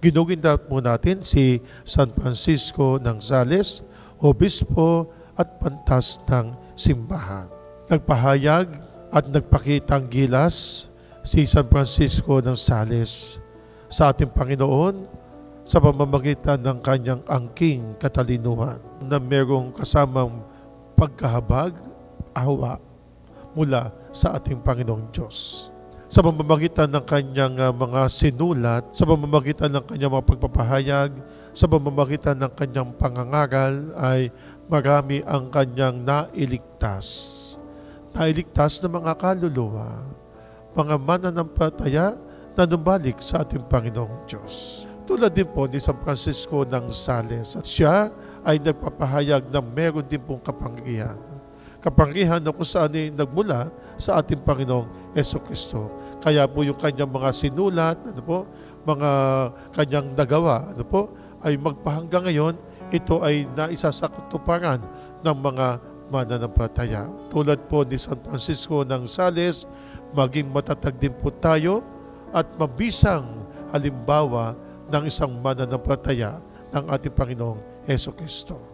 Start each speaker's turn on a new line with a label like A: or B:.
A: Ginuginda po natin si San Francisco ng Sales, obispo at pantas ng simbahan. Nagpahayag at nagpakitang gilas si San Francisco ng Sales sa ating Panginoon sa pamamagitan ng kanyang angking katalinuhan na merong kasamang pagkahabag, awa mula sa ating Panginoong Diyos. Sa pamamagitan ng kanyang mga sinulat, sa pamamagitan ng kanyang mga pagpapahayag, sa pamamagitan ng kanyang pangangaral ay marami ang kanyang nailigtas. Nailigtas na mga kaluluwa, mga mananampalataya na nabalik sa ating Panginoong Diyos. Tulad din po ni San Francisco ng Sales, at siya ay nagpapahayag na meron din pong kapangyarihan. Kapangyarihan na kung saan ay nagmula sa ating Panginoong Jesucristo. Kaya po yung kanyang mga sinulat, mga kanyang nagawa, ay magpahanggang ngayon, ito ay naisasakatuparan ng mga mananampalataya. Tulad po ni San Francisco ng Sales, maging matatag din po tayo at mabisang halimbawa ng isang mananampalataya ng ating Panginoong Jesucristo.